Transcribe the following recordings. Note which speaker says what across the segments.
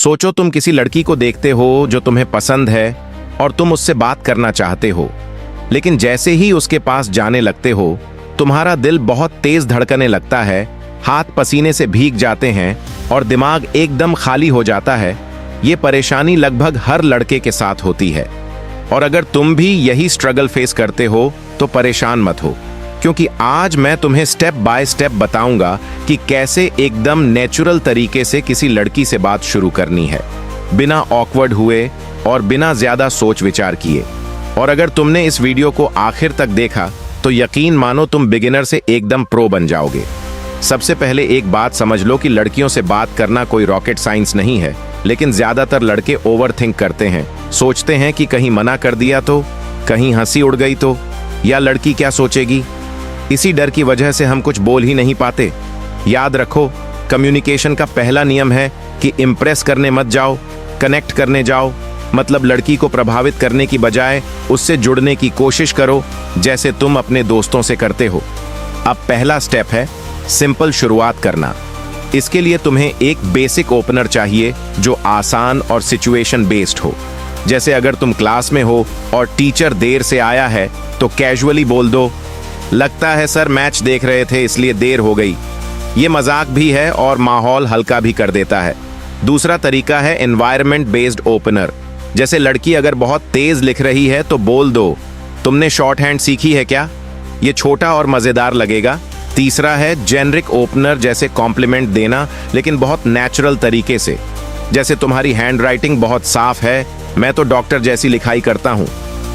Speaker 1: सोचो तुम किसी लड़की को देखते हो जो तुम्हें पसंद है और तुम उससे बात करना चाहते हो, लेकिन जैसे ही उसके पास जाने लगते हो तुम्हारा दिल बहुत तेज धड़कने लगता है, हाथ पसीने से भीग जाते हैं और दिमाग एकदम खाली हो जाता है। ये परेशानी लगभग हर लड़के के साथ होती है। और अगर तुम भी यही स्ट्रगल फेस करते हो तो परेशान मत हो, क्योंकि आज मैं तुम्हें स्टेप बाय स्टेप बताऊंगा कि कैसे एकदम नेचुरल तरीके से किसी लड़की से बात शुरू करनी है, बिना ऑकवर्ड हुए और बिना ज्यादा सोच विचार किए। और अगर तुमने इस वीडियो को आखिर तक देखा तो यकीन मानो तुम बिगिनर से एकदम प्रो बन जाओगे। सबसे पहले एक बात समझ लो कि लड़कियों से बात करना कोई रॉकेट साइंस नहीं है, लेकिन ज्यादातर लड़के ओवरथिंक करते हैं। सोचते हैं कि कहीं मना कर दिया तो, कहीं हंसी उड़ गई तो, या लड़की क्या सोचेगी। इसी डर की वजह से हम कुछ बोल ही नहीं पाते। याद रखो, कम्युनिकेशन का पहला नियम है कि इम्प्रेस करने मत जाओ, कनेक्ट करने जाओ। मतलब लड़की को प्रभावित करने की बजाय उससे जुड़ने की कोशिश करो, जैसे तुम अपने दोस्तों से करते हो। अब पहला स्टेप है सिंपल शुरुआत करना। इसके लिए तुम्हें एक बेसिक ओपनर चाहिए जो आसान और सिचुएशन बेस्ड हो। जैसे अगर तुम क्लास में हो और टीचर देर से आया है तो कैजुअली बोल दो, लगता है सर मैच देख रहे थे इसलिए देर हो गई। ये मजाक भी है और माहौल हल्का भी कर देता है। दूसरा तरीका है एनवायरनमेंट बेस्ड ओपनर। जैसे लड़की अगर बहुत तेज लिख रही है तो बोल दो, तुमने शॉर्ट हैंड सीखी है क्या। ये छोटा और मजेदार लगेगा। तीसरा है जेनरिक ओपनर, जैसे कॉम्प्लीमेंट देना लेकिन बहुत नेचुरल तरीके से। जैसे तुम्हारी हैंडराइटिंग बहुत साफ है, मैं तो डॉक्टर जैसी लिखाई करता हूँ।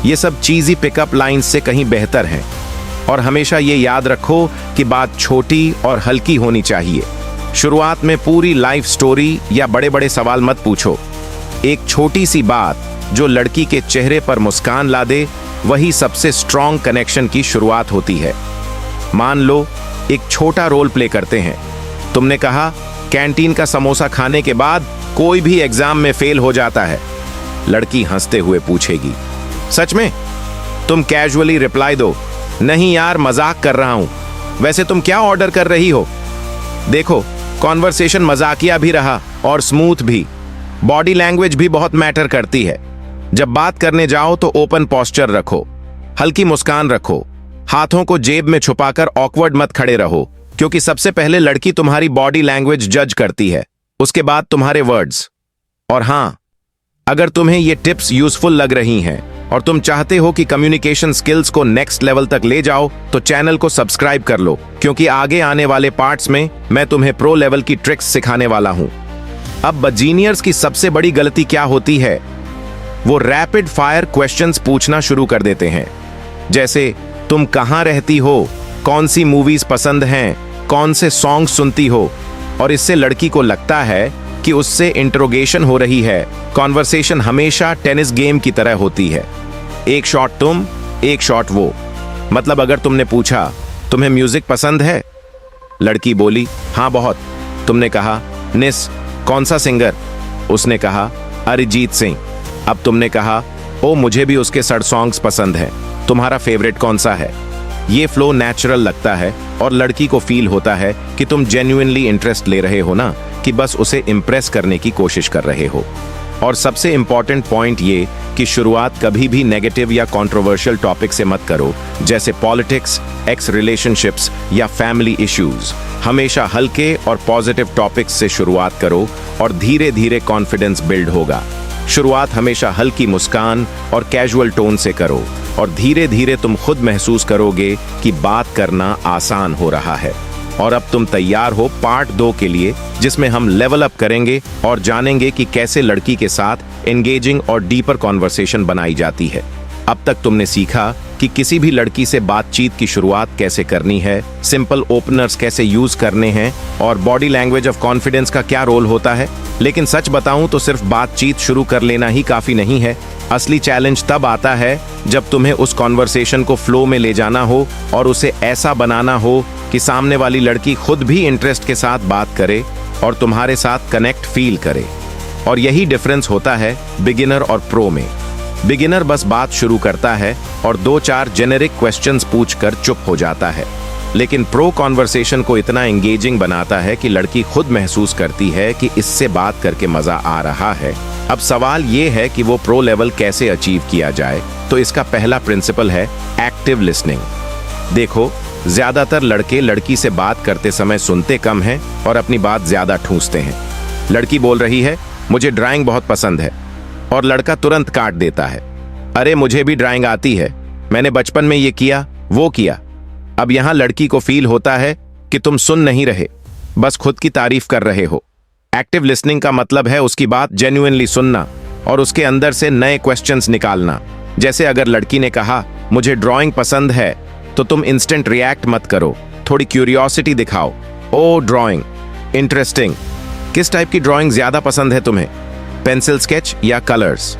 Speaker 1: ये सब चीजी पिकअप लाइंस से कहीं बेहतर है। और हमेशा ये याद रखो कि बात छोटी और हल्की होनी चाहिए। शुरुआत में पूरी लाइफ स्टोरी या बड़े बड़े सवाल मत पूछो। एक छोटी सी बात जो लड़की के चेहरे पर मुस्कान ला दे, वही सबसे स्ट्रॉन्ग कनेक्शन की शुरुआत होती है। मान लो एक छोटा रोल प्ले करते हैं। तुमने कहा, कैंटीन का समोसा खाने के बाद कोई भी एग्जाम में फेल हो जाता है। लड़की हंसते हुए पूछेगी, सच में। तुम कैजुअली रिप्लाई दो, नहीं यार मजाक कर रहा हूं। वैसे तुम क्या ऑर्डर कर रही हो। देखो, कॉन्वर्सेशन मजाकिया भी रहा और स्मूथ भी। बॉडी लैंग्वेज भी बहुत मैटर करती है। जब बात करने जाओ तो ओपन पोस्चर रखो, हल्की मुस्कान रखो, हाथों को जेब में छुपाकर ऑकवर्ड मत खड़े रहो, क्योंकि सबसे पहले लड़की तुम्हारी बॉडी लैंग्वेज जज करती है, उसके बाद तुम्हारे वर्ड्स। और हां, अगर तुम्हें ये टिप्स यूजफुल लग रही हैं और तुम चाहते हो कि कम्युनिकेशन स्किल्स को नेक्स्ट लेवल तक ले जाओ तो चैनल को सब्सक्राइब कर लो, क्योंकि आगे आने वाले पार्ट्स में मैं तुम्हें प्रो लेवल की ट्रिक्स सिखाने वाला हूं। अब बजीनियर्स की सबसे बड़ी गलती क्या होती है, वो रैपिड फायर क्वेश्चंस पूछना शुरू कर देते हैं। जैसे, तुम कहां रहती हो, कौन सी मूवीज पसंद हैं, कौन से सॉन्ग सुनती हो। और इससे लड़की को लगता है कि उससे इंटरोगेशन हो रही है। कॉन्वर्सेशन हमेशा टेनिस गेम की तरह होती है, एक शॉट तुम, एक शॉट वो। मतलब अगर तुमने पूछा, तुम्हें म्यूजिक पसंद है, लड़की बोली हां बहुत। तुमने कहा, निस कौन सा सिंगर। उसने कहा, अरिजीत सिंह। अब तुमने कहा, ओ मुझे भी उसके सड़ सॉन्ग्स पसंद है, तुम्हारा फेवरेट कौन सा है। ये फ्लो नेचुरल लगता है और लड़की को फील होता है कि तुम जेन्युइनली इंटरेस्ट ले रहे हो ना, कि बस उसे इंप्रेस करने की कोशिश कर रहे हो। और सबसे इंपॉर्टेंट पॉइंट ये कि शुरुआत कभी भी नेगेटिव या कंट्रोवर्शियल टॉपिक से मत करो, जैसे पॉलिटिक्स, एक्स रिलेशनशिप्स या फैमिली इश्यूज। हमेशा हल्के और पॉजिटिव टॉपिक्स से शुरुआत करो और धीरे धीरे कॉन्फिडेंस बिल्ड होगा। शुरुआत हमेशा हल्की मुस्कान और कैजुअल टोन से करो और धीरे धीरे तुम खुद महसूस करोगे कि बात करना आसान हो रहा है। और अब तुम तैयार हो पार्ट 2 के लिए, जिसमें हम लेवल अप करेंगे और जानेंगे कि कैसे लड़की के साथ एंगेजिंग और डीपर कॉन्वर्सेशन बनाई जाती है। अब तक तुमने सीखा कि किसी भी लड़की से बातचीत की शुरुआत कैसे करनी है, सिंपल ओपनर्स कैसे यूज करने हैं और बॉडी लैंग्वेज ऑफ कॉन्फिडेंस का क्या रोल होता है। लेकिन सच बताऊं तो सिर्फ बातचीत शुरू कर लेना ही काफी नहीं है। असली चैलेंज तब आता है जब तुम्हें उस कॉन्वर्सेशन को फ्लो में ले जाना हो और उसे ऐसा बनाना हो कि सामने वाली लड़की खुद भी इंटरेस्ट के साथ बात करे और तुम्हारे साथ कनेक्ट फील करे। और यही डिफरेंस होता है बिगिनर और प्रो में। बिगिनर बस बात शुरू करता है और 2-4 जेनेरिक क्वेश्चंस पूछकर चुप हो जाता है, लेकिन प्रो कॉन्वर्सेशन को इतना एंगेजिंग बनाता है कि लड़की खुद महसूस करती है कि इससे बात करके मजा आ रहा है। अब सवाल ये है कि वो प्रो लेवल कैसे अचीव किया जाए। तो इसका पहला प्रिंसिपल है एक्टिव लिसनिंग। देखो, ज्यादातर लड़के लड़की से बात करते समय सुनते कम हैं और अपनी बात ज्यादा ठूंसते हैं। लड़की बोल रही है, मुझे ड्राइंग बहुत पसंद है, और लड़का तुरंत काट देता है, अरे मुझे भी ड्राइंग आती है, मैंने बचपन में ये किया वो किया। अब यहां लड़की को फील होता है कि तुम सुन नहीं रहे, बस खुद की तारीफ कर रहे हो। एक्टिव लिसनिंग का मतलब है उसकी बात जेन्युइनली सुनना और उसके अंदर से नए क्वेश्चंस निकालना। जैसे अगर लड़की ने कहा मुझे ड्राइंग पसंद है, तो तुम इंस्टेंट रिएक्ट मत करो, थोड़ी क्यूरियोसिटी दिखाओ। ओ ड्राइंग, इंटरेस्टिंग, किस टाइप की ड्राइंग ज्यादा पसंद है तुम्हें, पेंसिल स्केच या कलर्स?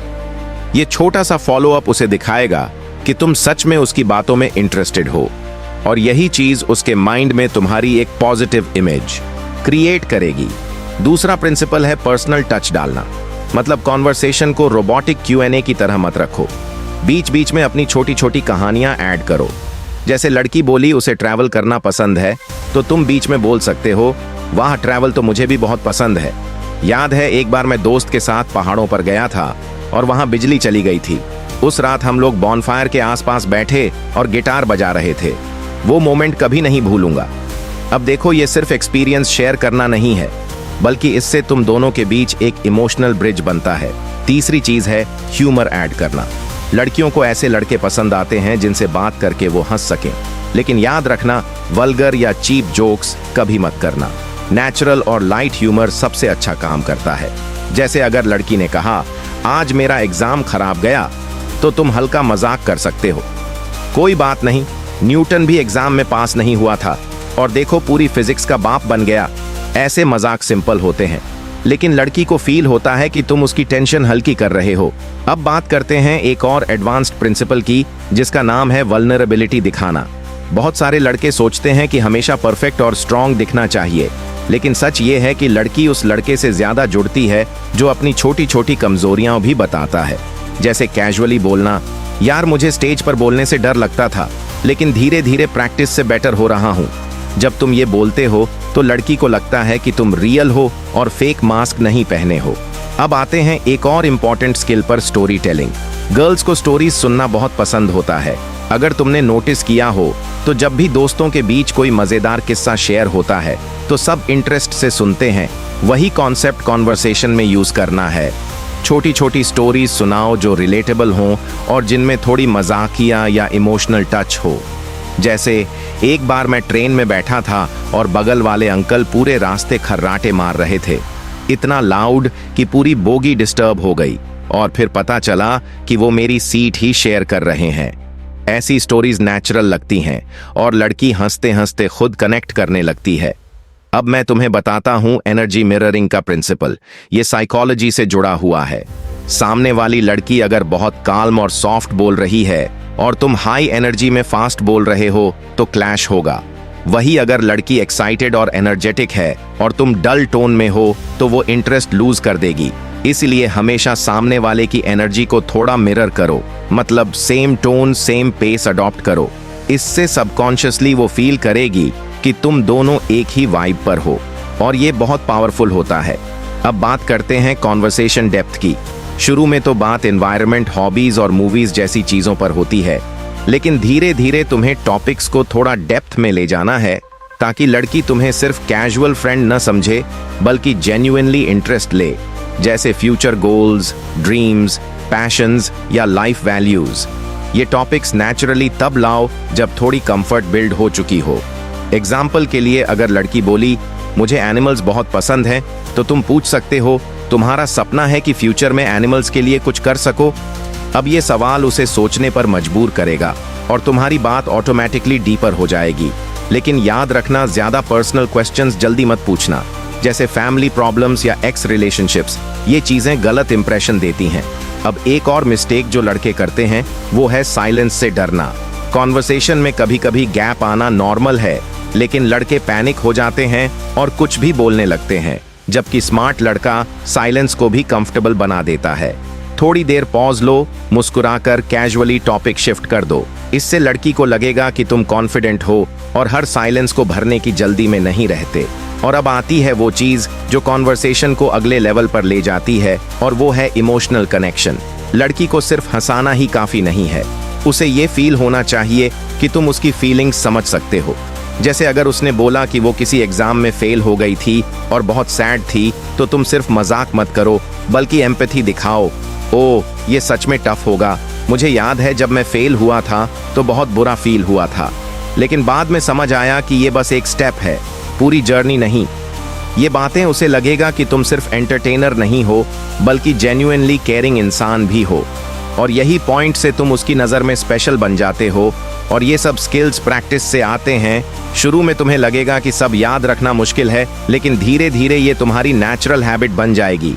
Speaker 1: ये छोटा सा फॉलो अप उसे दिखाएगा कि तुम सच में उसकी बातों में इंटरेस्टेड हो, और यही चीज उसके माइंड में तुम्हारी एक पॉजिटिव इमेज क्रिएट करेगी। दूसरा प्रिंसिपल है पर्सनल टच डालना। मतलब कॉन्वर्सेशन को रोबोटिक Q&A की तरह मत रखो, बीच बीच में अपनी छोटी छोटी कहानियां ऐड करो। जैसे लड़की बोली उसे ट्रैवल करना पसंद है, तो तुम बीच में बोल सकते हो, वाह ट्रैवल तो मुझे भी बहुत पसंद है। याद है एक बार मैं दोस्त के साथ पहाड़ों पर गया था और वहां बिजली चली गई थी। उस रात हम लोग बॉनफायर के आसपास बैठे और गिटार बजा रहे थे। वो मोमेंट कभी नहीं भूलूंगा। अब देखो, ये सिर्फ एक्सपीरियंस शेयर करना नहीं है, बल्कि इससे तुम दोनों के बीच एक इमोशनल ब्रिज बनता है। तीसरी चीज है ह्यूमर ऐड करना। लड़कियों को ऐसे लड़के पसंद आते हैं जिनसे बात करके वो हंस सकें, लेकिन याद रखना, वल्गर या चीप जोक्स कभी मत करना। नेचुरल और लाइट ह्यूमर सबसे अच्छा काम करता है। जैसे अगर लड़की ने कहा आज मेरा एग्जाम खराब गया, तो तुम हल्का मजाक कर सकते हो, कोई बात नहीं, न्यूटन भी एग्जाम में पास नहीं हुआ था और देखो पूरी फिजिक्स का बाप बन गया। ऐसे मजाक सिंपल होते हैं, लेकिन लड़की को फील होता है कि तुम उसकी टेंशन हल्की कर रहे हो। अब बात करते हैं एक और एडवांस्ड प्रिंसिपल की, जिसका नाम है वल्नरेबिलिटी दिखाना। बहुत सारे लड़के सोचते हैं कि हमेशा परफेक्ट और स्ट्रांग दिखना चाहिए, लेकिन सच ये है कि लड़की उस लड़के से ज्यादा जुड़ती है जो अपनी छोटी छोटी कमजोरियां भी बताता है। जैसे कैजुअली बोलना, यार मुझे स्टेज पर बोलने से डर लगता था, लेकिन धीरे धीरे प्रैक्टिस से बेटर हो रहा हूँ। जब तुम ये बोलते हो तो लड़की को लगता है कि तुम रियल हो और फेक मास्क नहीं पहने हो। अब आते हैं एक और इम्पॉर्टेंट स्किल पर, स्टोरी टेलिंग। गर्ल्स को स्टोरीज सुनना बहुत पसंद होता है। अगर तुमने नोटिस किया हो तो जब भी दोस्तों के बीच कोई मजेदार किस्सा शेयर होता है तो सब इंटरेस्ट से सुनते हैं। वही कॉन्सेप्ट कॉन्वर्सेशन में यूज करना है। छोटी छोटी स्टोरीज सुनाओ जो रिलेटेबल हों और जिनमें थोड़ी मजाकिया या इमोशनल टच हो। जैसे एक बार मैं ट्रेन में बैठा था और बगल वाले अंकल पूरे रास्ते खर्राटे मार रहे थे, इतना लाउड कि पूरी बोगी डिस्टर्ब हो गई, और फिर पता चला कि वो मेरी सीट ही शेयर कर रहे हैं। ऐसी स्टोरीज नेचुरल लगती हैं और लड़की हंसते हंसते खुद कनेक्ट करने लगती है। अब मैं तुम्हें बताता हूं एनर्जी मिररिंग का प्रिंसिपल। ये साइकोलॉजी से जुड़ा हुआ है। सामने वाली लड़की अगर बहुत काल्म और सॉफ्ट बोल रही है और तुम हाई एनर्जी में फास्ट बोल रहे हो तो क्लैश होगा। वही अगर लड़की एक्साइटेड और एनर्जेटिक है और तुम डल टोन में हो तो वो इंटरेस्ट लूज कर देगी। इसलिए हमेशा सामने वाले की एनर्जी को थोड़ा मिरर करो, मतलब same tone same pace adopt करो। इससे सबकॉन्शियसली वो फील करेगी कि तुम दोनों एक ही वाइब पर हो, और ये बहुत पावरफुल होता है। अब बात करते हैं कॉन्वर्सेशन डेप्थ की। शुरू में तो बात एनवायरनमेंट, हॉबीज और मूवीज जैसी चीजों पर होती है, लेकिन धीरे धीरे तुम्हें टॉपिक्स को थोड़ा डेप्थ में ले जाना है, ताकि लड़की तुम्हें सिर्फ कैजुअल फ्रेंड न समझे बल्कि जेन्युइनली इंटरेस्ट ले। जैसे फ्यूचर गोल्स, ड्रीम्स, पैशंस या लाइफ वैल्यूज। ये टॉपिक्स नेचुरली तब लाओ जब थोड़ी कंफर्ट बिल्ड हो चुकी हो। एग्जाम्पल के लिए अगर लड़की बोली मुझे एनिमल्स बहुत पसंद हैं, तो तुम पूछ सकते हो तुम्हारा सपना है कि फ्यूचर में एनिमल्स के लिए कुछ कर सको। अब ये सवाल उसे सोचने पर मजबूर करेगा और तुम्हारी बात ऑटोमेटिकली डीपर हो जाएगी। लेकिन याद रखना, ज्यादा पर्सनल क्वेश्चंस जल्दी मत पूछना, जैसे फैमिली प्रॉब्लम्स या एक्स रिलेशनशिप्स। ये चीजें गलत इंप्रेशन देती हैं। अब एक और मिस्टेक जो लड़के करते हैं वो है साइलेंस से डरना। कॉन्वर्सेशन में कभी कभी गैप आना नॉर्मल है, लेकिन लड़के पैनिक हो जाते हैं और कुछ भी बोलने लगते हैं, जबकि स्मार्ट लड़का साइलेंस को भी कंफर्टेबल बना देता है। थोड़ी देर पॉज लो, मुस्कुराकर कैजुअली टॉपिक शिफ्ट कर दो। इससे लड़की को लगेगा कि तुम कॉन्फिडेंट हो और हर साइलेंस को भरने की जल्दी में नहीं रहते। और अब आती है वो चीज जो कॉन्वर्सेशन को अगले लेवल पर ले जाती है, और वो है इमोशनल कनेक्शन। लड़की को सिर्फ हंसाना ही काफी नहीं है, उसे ये फील होना चाहिए कि तुम उसकी फीलिंग्स समझ सकते हो। जैसे अगर उसने बोला कि वो किसी एग्जाम में फेल हो गई थी और बहुत सैड थी, तो तुम सिर्फ मजाक मत करो, बल्कि एम्पैथी दिखाओ। ओ, ये सच में टफ होगा। मुझे याद है जब मैं फेल हुआ था तो बहुत बुरा फील हुआ था, लेकिन बाद में समझ आया कि ये बस एक स्टेप है, पूरी जर्नी नहीं। ये बातें उसे लगेगा कि तुम सिर्फ एंटरटेनर नहीं हो, बल्कि जेन्युइनली केयरिंग इंसान भी हो। और यही पॉइंट से तुम उसकी नज़र में स्पेशल बन जाते हो। और ये सब स्किल्स प्रैक्टिस से आते हैं। शुरू में तुम्हें लगेगा कि सब याद रखना मुश्किल है, लेकिन धीरे धीरे ये तुम्हारी नेचुरल हैबिट बन जाएगी।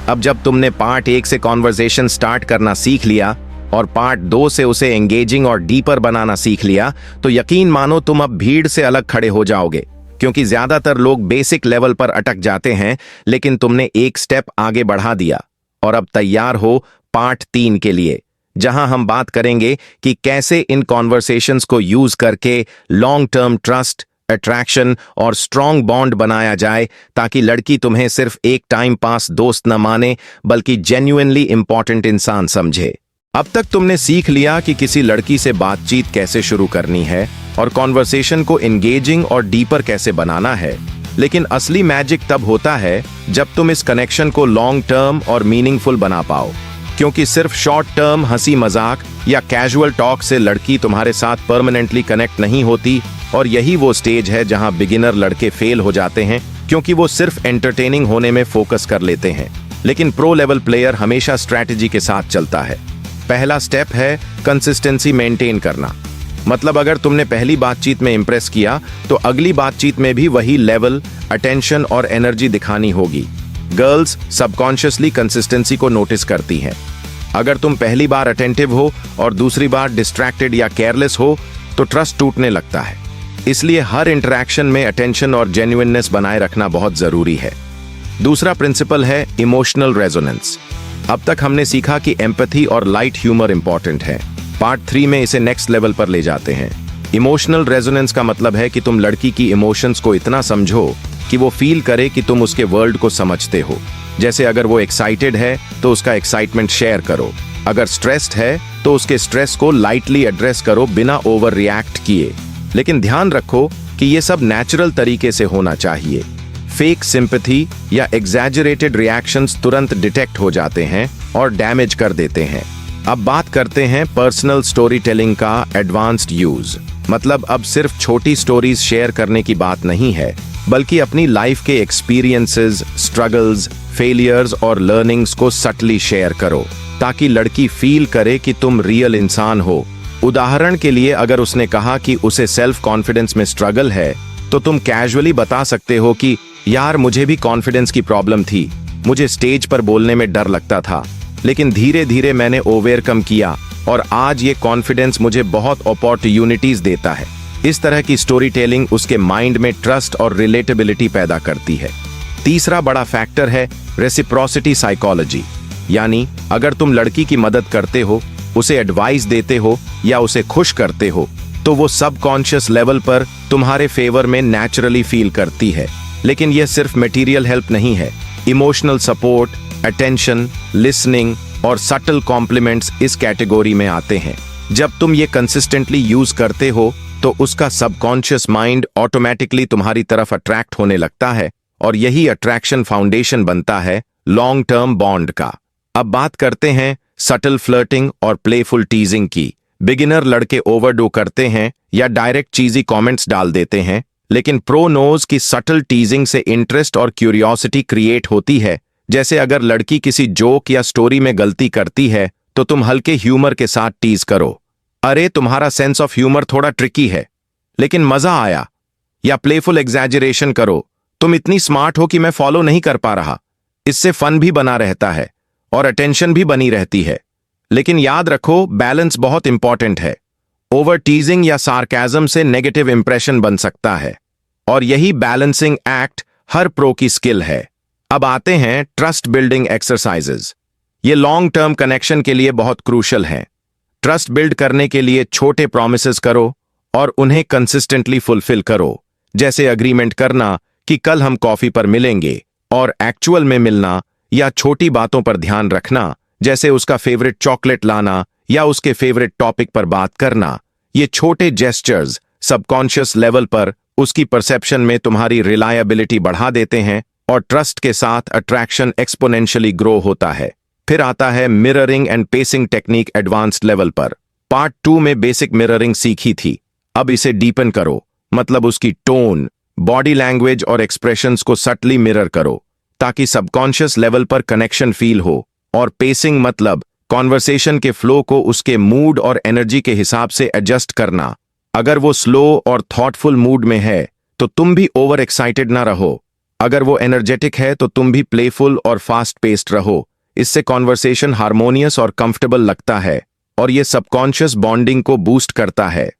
Speaker 1: अब जब तुमने पार्ट 1 से कॉन्वर्सेशन स्टार्ट करना सीख लिया और पार्ट 2 से उसे एंगेजिंग और डीपर बनाना सीख लिया, तो यकीन मानो तुम अब भीड़ से अलग खड़े हो जाओगे। क्योंकि ज्यादातर लोग बेसिक लेवल पर अटक जाते हैं, लेकिन तुमने एक स्टेप आगे बढ़ा दिया। और अब तैयार हो पार्ट 3 के लिए, जहां हम बात करेंगे कि कैसे इन कॉन्वर्सेशंस को यूज करके लॉन्ग टर्म ट्रस्ट, अट्रैक्शन और स्ट्रॉन्ग बॉन्ड बनाया जाए, ताकि लड़की तुम्हें सिर्फ एक टाइम पास दोस्त न माने, बल्कि जेन्युइनली इंपॉर्टेंट इंसान समझे। अब तक तुमने सीख लिया कि किसी लड़की से बातचीत कैसे शुरू करनी है और कॉन्वर्सेशन को एंगेजिंग और डीपर कैसे बनाना है। लेकिन असली मैजिक तब होता है जब तुम इस कनेक्शन को लॉन्ग टर्म और मीनिंगफुल बना पाओ। क्योंकि सिर्फ शॉर्ट टर्म हंसी मजाक या कैजुअल टॉक से लड़की तुम्हारे साथ परमानेंटली कनेक्ट नहीं होती। और यही वो स्टेज है जहां बिगिनर लड़के फेल हो जाते हैं, क्योंकि वो सिर्फ एंटरटेनिंग होने में फोकस कर लेते हैं। लेकिन प्रो लेवल प्लेयर हमेशा स्ट्रैटेजी के साथ चलता है। पहला स्टेप है कंसिस्टेंसी मेंटेन करना। मतलब अगर तुमने पहली बातचीत में इंप्रेस किया, तो अगली बातचीत में भी वही लेवल, अटेंशन और एनर्जी दिखानी होगी। गर्ल्स सबकॉन्शियसली कंसिस्टेंसी को नोटिस करती हैं। अगर तुम पहली बार अटेंटिव हो और दूसरी बार डिस्ट्रैक्टेड या केयरलेस हो, तो ट्रस्ट टूटने लगता है। इसलिए हर इंटरेक्शन में अटेंशन और जेन्युइननेस बनाए रखना बहुत जरूरी है। दूसरा प्रिंसिपल है इमोशनल रेजोनेंस। अब तक हमने सीखा कि एम्पैथी और लाइट ह्यूमर इंपॉर्टेंट है। पार्ट 3 में इसे नेक्स्ट लेवल पर ले जाते हैं। इमोशनल रेजोनेंस का मतलब है कि तुम लड़की की इमोशंस को इतना समझो कि वो फील करे कि तुम उसके वर्ल्ड को समझते हो। जैसे अगर वो एक्साइटेड है तो उसका एक्साइटमेंट शेयर करो, अगर स्ट्रेस्ड है तो उसके स्ट्रेस को लाइटली एड्रेस करो बिना ओवर रिएक्ट किए। लेकिन ध्यान रखो कि ये सब नेचुरल तरीके से होना चाहिए। फेक सिंपैथी या एग्जैजरेटेड रिएक्शंस तुरंत डिटेक्ट हो जाते हैं और डैमेज कर देते हैं। अब बात करते हैं पर्सनल स्टोरी टेलिंग का एडवांस्ड यूज। मतलब अब सिर्फ छोटी स्टोरीज शेयर करने की बात नहीं है, बल्कि अपनी लाइफ के एक्सपीरियंसेस, स्ट्रगल्स, फेलियर्स और लर्निंग्स को सटली शेयर करो, ताकि लड़की फील करे कि तुम रियल इंसान हो। उदाहरण के लिए, अगर उसने कहा कि उसे सेल्फ कॉन्फिडेंस में स्ट्रगल है, तो तुम कैजुअली बता सकते हो कि यार मुझे भी कॉन्फिडेंस की प्रॉब्लम थी, मुझे स्टेज पर बोलने में डर लगता था, लेकिन धीरे धीरे मैंने ओवरकम किया और आज ये कॉन्फिडेंस मुझे बहुत अपॉर्चुनिटीज देता है। इस तरह की स्टोरी टेलिंग उसके माइंड में ट्रस्ट और रिलेटेबिलिटी पैदा करती है। तीसरा बड़ा फैक्टर है रेसिप्रोसिटी साइकोलॉजी। यानी अगर तुम लड़की की मदद करते हो, उसे एडवाइस देते हो या उसे खुश करते हो, तो वो सबकॉन्शियस लेवल पर तुम्हारे फेवर में नेचुरली फील करती है। लेकिन यह सिर्फ मटेरियल हेल्प नहीं है। इमोशनल सपोर्ट, अटेंशन, लिसनिंग और सटल कॉम्प्लीमेंट्स इस कैटेगरी में आते हैं। जब तुम ये कंसिस्टेंटली यूज करते हो, तो उसका सबकॉन्शियस माइंड ऑटोमेटिकली तुम्हारी तरफ अट्रैक्ट होने लगता है, और यही अट्रैक्शन फाउंडेशन बनता है लॉन्ग टर्म बॉन्ड का। अब बात करते हैं सटल फ्लर्टिंग और प्लेफुल टीजिंग की। बिगिनर लड़के ओवरडू करते हैं या डायरेक्ट चीजी कमेंट्स डाल देते हैं, लेकिन प्रो नोज की सटल टीजिंग से इंटरेस्ट और क्यूरियोसिटी क्रिएट होती है। जैसे अगर लड़की किसी जोक या स्टोरी में गलती करती है, तो तुम हल्के ह्यूमर के साथ टीज करो, अरे तुम्हारा सेंस ऑफ ह्यूमर थोड़ा ट्रिकी है लेकिन मजा आया। या प्लेफुल एग्जैजरेशन करो, तुम इतनी स्मार्ट हो कि मैं फॉलो नहीं कर पा रहा। इससे फन भी बना रहता है और अटेंशन भी बनी रहती है। लेकिन याद रखो, बैलेंस बहुत इंपॉर्टेंट है। ओवर टीजिंग या सार्केज्म से नेगेटिव इंप्रेशन बन सकता है, और यही बैलेंसिंग एक्ट हर प्रो की स्किल है। अब आते हैं ट्रस्ट बिल्डिंग एक्सरसाइजेज। ये लॉन्ग टर्म कनेक्शन के लिए बहुत क्रूशल हैं। ट्रस्ट बिल्ड करने के लिए छोटे प्रॉमिसेस करो और उन्हें कंसिस्टेंटली फुलफिल करो, जैसे अग्रीमेंट करना कि कल हम कॉफी पर मिलेंगे और एक्चुअल में मिलना, या छोटी बातों पर ध्यान रखना जैसे उसका फेवरेट चॉकलेट लाना या उसके फेवरेट टॉपिक पर बात करना। ये छोटे जेस्चर्स सबकॉन्शियस लेवल पर उसकी परसेप्शन में तुम्हारी रिलायबिलिटी बढ़ा देते हैं और ट्रस्ट के साथ अट्रैक्शन एक्सपोनेंशियली ग्रो होता है। फिर आता है mirroring and pacing technique advanced level पर। पार्ट 2 में बेसिक मिररिंग सीखी थी, अब इसे डीपन करो, मतलब उसकी टोन, बॉडी लैंग्वेज और एक्सप्रेशंस को सटली मिरर करो ताकि सबकॉन्शियस लेवल पर कनेक्शन फील हो। और पेसिंग मतलब कॉन्वर्सेशन के फ्लो को उसके मूड और एनर्जी के हिसाब से एडजस्ट करना। अगर वो स्लो और थॉटफुल मूड में है तो तुम भी ओवर एक्साइटेड ना रहो, अगर वो एनर्जेटिक है तो तुम भी प्लेफुल और फास्ट पेस्ड रहो। इससे कॉन्वर्सेशन हार्मोनियस और कंफर्टेबल लगता है और ये सबकॉन्शियस बॉन्डिंग को बूस्ट करता है।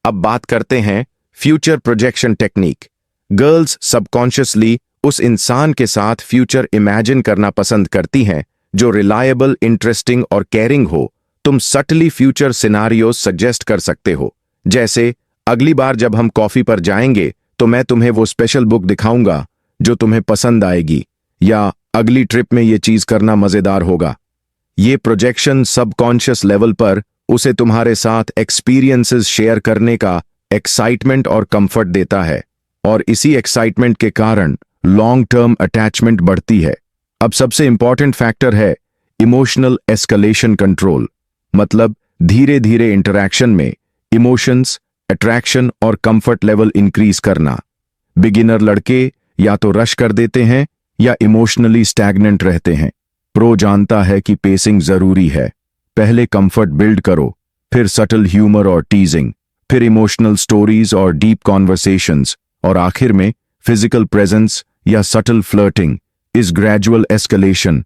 Speaker 1: अब बात करते हैं future projection technique. Girls subconsciously उस इंसान के साथ फ्यूचर इमेजिन करना पसंद करती हैं जो रिलायबल, इंटरेस्टिंग और केयरिंग हो। तुम सटली फ्यूचर सिनारियोज सजेस्ट कर सकते हो, जैसे अगली बार जब हम कॉफी पर जाएंगे तो मैं तुम्हें वो स्पेशल बुक दिखाऊंगा जो तुम्हें पसंद आएगी, या अगली ट्रिप में ये चीज करना मजेदार होगा। ये प्रोजेक्शन सबकॉन्शियस लेवल पर उसे तुम्हारे साथ एक्सपीरियंसेस शेयर करने का एक्साइटमेंट और कंफर्ट देता है और इसी एक्साइटमेंट के कारण लॉन्ग टर्म अटैचमेंट बढ़ती है। अब सबसे इंपॉर्टेंट फैक्टर है इमोशनल एस्केलेशन कंट्रोल, मतलब धीरे धीरे इंटरैक्शन में इमोशंस, अट्रैक्शन और कंफर्ट लेवल इंक्रीज करना। बिगिनर लड़के या तो रश कर देते हैं या इमोशनली स्टैग्नेंट रहते हैं। प्रो जानता है कि पेसिंग जरूरी है। पहले कंफर्ट बिल्ड करो, फिर सटल ह्यूमर और टीजिंग, फिर इमोशनल स्टोरीज और डीप कॉन्वर्सेशंस, और आखिर में फिजिकल प्रेजेंस या सटल फ्लर्टिंग। इस ग्रेजुअल एस्केलेशन